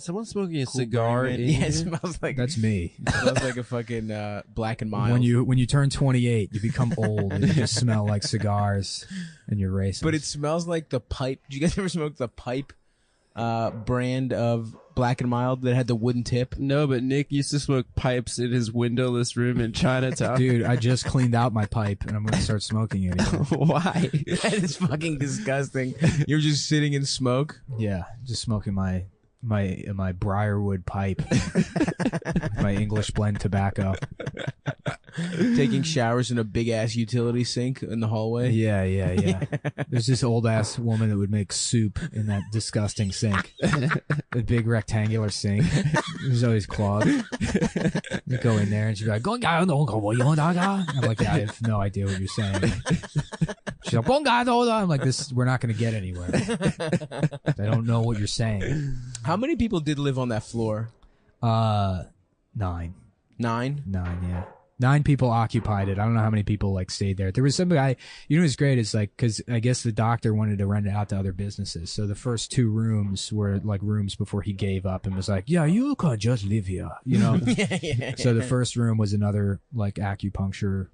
someone smoking a cigar in Yeah, it here? smells like That's me. It smells like a fucking Black and Mild. When you turn 28, you become old and you just smell like cigars and you're racist. But it smells like the pipe. Did you guys ever smoke the pipe brand of Black and Mild that had the wooden tip? No, but Nick used to smoke pipes in his windowless room in Chinatown. Dude, I just cleaned out my pipe and I'm going to start smoking it again. Why? That is fucking disgusting. You're just sitting in smoke. Yeah, just smoking my briarwood pipe. My English blend tobacco. Taking showers in a big ass utility sink in the hallway. Yeah. There's this old ass woman that would make soup in that disgusting sink. The big rectangular sink. It was always clogged. You go in there and she'd be like, I'm like, yeah, I have no idea what you're saying. She's like, I'm like, we're not going to get anywhere. I don't know what you're saying. How many people did live on that floor? 9. 9? 9, yeah. 9 people occupied it. I don't know how many people like stayed there. There was some guy, you know what's great is like, cause I guess the doctor wanted to rent it out to other businesses. So the first 2 rooms were like rooms before he gave up and was like, yeah, you can just live here, you know? Yeah. So the first room was another like acupuncture,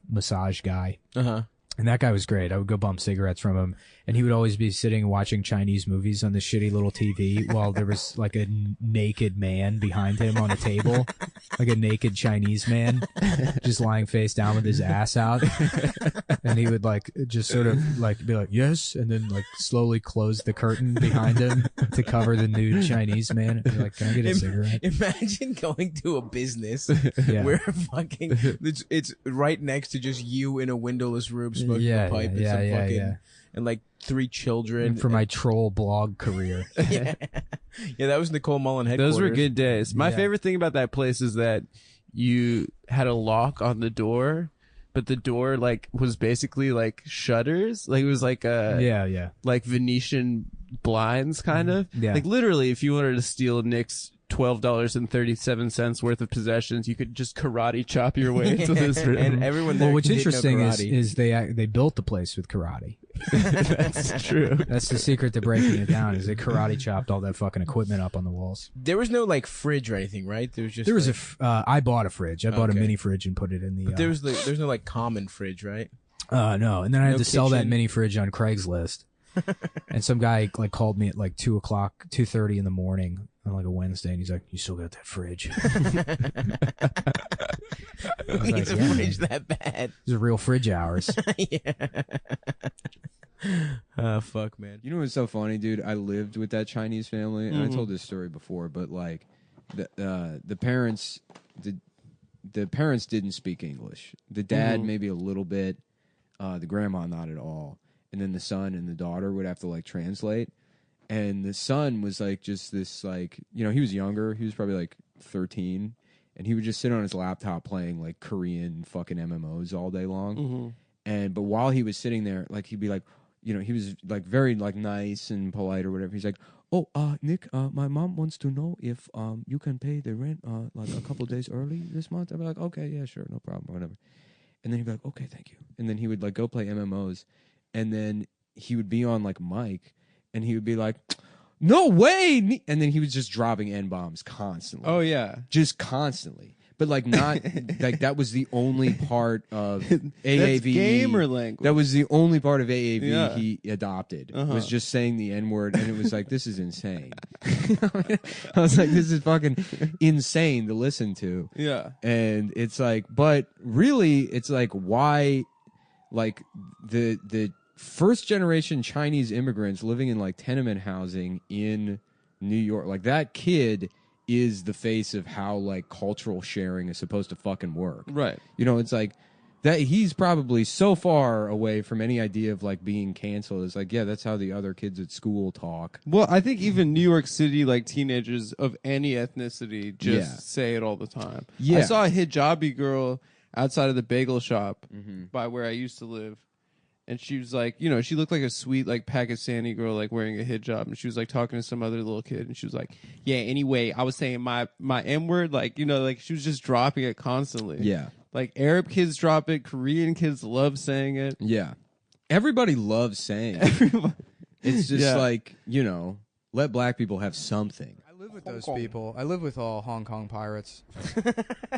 massage guy. Uh-huh. And that guy was great. I would go bum cigarettes from him. And he would always be sitting watching Chinese movies on the shitty little TV while there was like a naked man behind him on a table. Like a naked Chinese man just lying face down with his ass out. And he would like just sort of like be like, yes. And then like slowly close the curtain behind him to cover the nude Chinese man. And be like, can I get a cigarette? Imagine going to a business Yeah. where fucking it's right next to just you in a windowless room smoking a pipe and some fucking and like 3 children. And for my troll blog career. Yeah, that was Nicole Mullen headquarters. Those were good days. My Yeah. favorite thing about that place is that you had a lock on the door, but the door like was basically like shutters. Like it was like a like Venetian blinds kind of. Yeah. Like literally, if you wanted to steal Nick's $12.37 worth of possessions, you could just karate chop your way into this room. And everyone there Well, what's did know interesting karate. is they built the place with karate. That's true. That's the secret to breaking it down. Is they karate chopped all that fucking equipment up on the walls. There was no like fridge or anything, right? There was just I bought a fridge. I bought a Okay. mini fridge and put it in the. But there's no like common fridge, right? No, and then I had No to sell that kitchen. mini fridge on Craigslist. And some guy like called me at like 2:30 in the morning on like a Wednesday, and he's like, "You still got that fridge?" Who was needs like, a yeah, fridge that bad? These are real fridge hours. Oh, fuck, man. You know what's so funny, dude? I lived with that Chinese family, and I told this story before, but like the parents didn't speak English. The dad maybe a little bit, the grandma not at all, and then the son and the daughter would have to like translate. And the son was like just this like, you know, he was younger. He was probably like 13, and he would just sit on his laptop playing like Korean fucking MMOs all day long. But while he was sitting there, like he'd be like, you know, he was like very like nice and polite or whatever. He's like, "Oh, Nick, my mom wants to know if you can pay the rent like a couple days early this month." I'd be like, "Okay, yeah, sure, no problem, whatever." And then he'd be like, "Okay, thank you." And then he would like go play MMOs, and then he would be on like mic, and he would be like, "No way!" And then he was just dropping N-bombs constantly. Oh yeah, Just constantly. But like not like that was the only part of AAVE. That's gamer language. That was the only part of AAVE Yeah. he adopted. Was just saying the N-word, and it was like, this is insane. I was like, this is fucking insane to listen to. Yeah. And it's like, but really, it's like, why, like the first generation Chinese immigrants living in like tenement housing in New York, like that kid is the face of how like cultural sharing is supposed to fucking work. Right. You know, it's like that he's probably so far away from any idea of like being canceled. It's like, yeah, that's how the other kids at school talk. Well, I think even New York City, like teenagers of any ethnicity, just say it all the time. Yeah. I saw a hijabi girl outside of the bagel shop by where I used to live. And she was like, you know, she looked like a sweet, like, Pakistani girl, like, wearing a hijab. And she was, like, talking to some other little kid. And she was like, yeah, anyway, I was saying my M-word. Like, you know, like, she was just dropping it constantly. Yeah. Like, Arab kids drop it. Korean kids love saying it. Yeah. Everybody loves saying it. It's just Yeah. like, you know, Let black people have something. I live with Hong those Kong. people. I live with all Hong Kong pirates.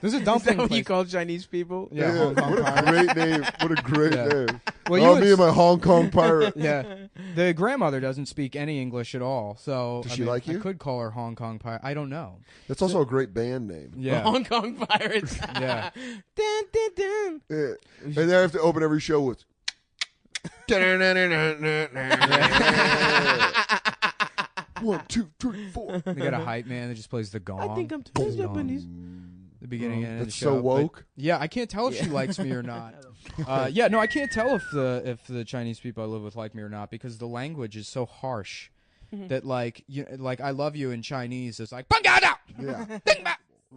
There's a dumpling Is that what place. you call Chinese people? Yeah, Hong Kong what a pirate. great name. What a great Yeah. name. Well, you Oh, would me and my Hong Kong pirate. Yeah, the grandmother doesn't speak any English at all. So Does I she mean, like you? I could call her Hong Kong pirate. I don't know. That's also a great band name. Yeah, Hong Kong pirates. yeah. Dun, dun, dun. Yeah. And they have to open every show with. One, two, three, four. They got a hype man that just plays the gong. I think I'm Plays the gong. Japanese. The beginning and end of the That's show. so but- woke. Yeah, I can't tell if she likes me or not. Yeah, no, I can't tell if the Chinese people I live with like me or not because the language is so harsh that like I love you in Chinese is like Yeah.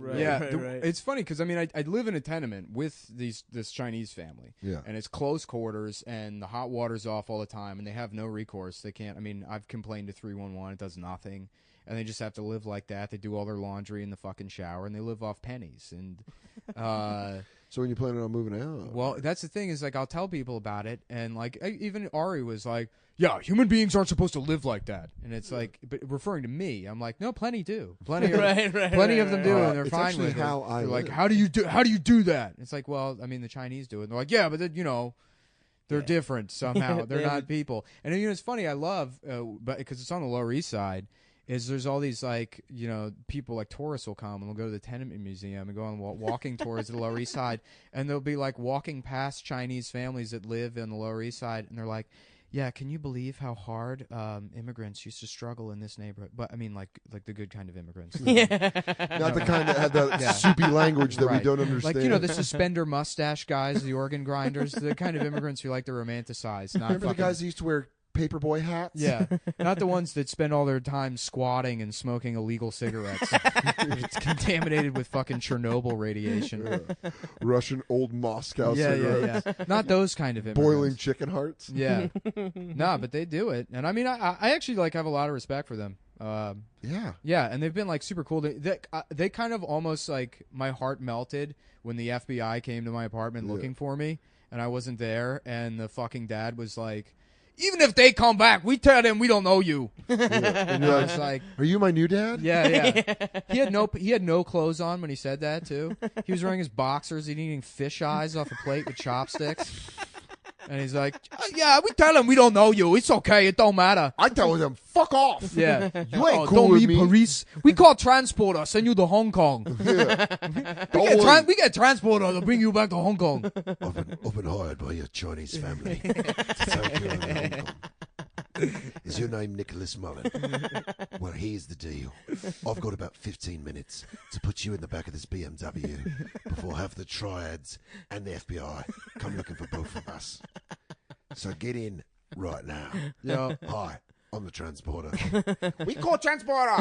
Right, yeah, right, right. it's funny because I mean I live in a tenement with this Chinese family, Yeah. and it's close quarters, and the hot water's off all the time, and they have no recourse. They can't. I mean, I've complained to 311, it does nothing, and they just have to live like that. They do all their laundry in the fucking shower, and they live off pennies. And So when you planning on moving out? well, that's the thing is like I'll tell people about it, and like even Ari was like, "Yeah, human beings aren't supposed to live like that," and it's like, but referring to me, I'm like, "No, plenty do, plenty, Right, plenty of them do, and they're It's fine actually with how it." I They're like, live. "How do you do that?" It's like, well, I mean, the Chinese do it. And they're like, "Yeah, but then, they're different somehow. They're They have not people." And it's funny. I love, but because it's on the Lower East Side. Is there's all these like people like tourists will come and they'll go to the tenement museum and go on walking tours of the Lower East Side, and they'll be like walking past Chinese families that live in the Lower East Side, and they're like, "Yeah, can you believe how hard immigrants used to struggle in this neighborhood?" But I mean, like the good kind of immigrants, Not the kind that have that Yeah. soupy language that we Right. don't understand. like the suspender mustache guys, the organ grinders, the kind of immigrants who like to romanticize. Not Remember the fucking- guys that used to wear paperboy hats? Yeah, not the ones that spend all their time squatting and smoking illegal cigarettes. It's contaminated with fucking Chernobyl radiation. Russian old Moscow Yeah, cigarettes. yeah. Not those kind of immigrants. Boiling chicken hearts. Yeah. No, but they do it. And I mean, I actually like have a lot of respect for them. Yeah. Yeah, and they've been like super cool. They kind of almost like my heart melted when the FBI came to my apartment looking for me and I wasn't there, and the fucking dad was like, "Even if they come back, we tell them we don't know you." And I was like, Are you my new dad? yeah. He had no clothes on when he said that too. He was wearing his boxers. He'd eating fish eyes off a plate with chopsticks. And he's like, "Yeah, we tell them we don't know you. It's okay. It don't matter." I tell them, fuck off. Yeah, You ain't cool don't with need me. police. We call transporter. Send you to Hong Kong. We get transporter to bring you back to Hong Kong. I've been hired by your Chinese family to take you over to Hong Kong. Is your name Nicholas Mullen? Well, here's the deal. I've got about 15 minutes to put you in the back of this BMW before half the triads and the FBI come looking for both of us. So get in right now. Yeah. Hi, I'm the transporter. We call transporter.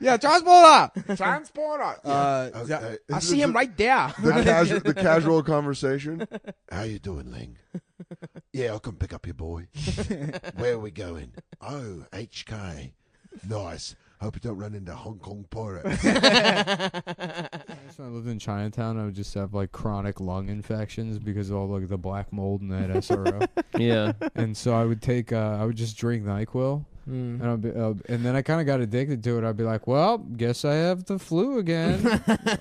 Yeah, transporter. Transporter. Okay. I see him right there. The casual conversation. How you doing, Ling? Yeah, I'll come pick up your boy. Where are we going? Oh, HK. Nice. Hope you don't run into Hong Kong pirates. When I lived in Chinatown, I would just have like chronic lung infections because of all like the black mold in that SRO. Yeah. And so I would just drink NyQuil. And and then I kind of got addicted to it. I'd be like, "Well, guess I have the flu again.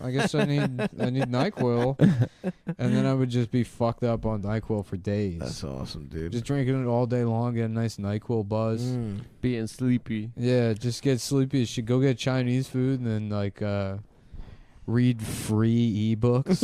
I guess I need NyQuil." And then I would just be fucked up on NyQuil for days. That's awesome, dude. Just drinking it all day long, get a nice NyQuil buzz. Being sleepy. Yeah, just get sleepy. Should go get Chinese food and then like read free ebooks.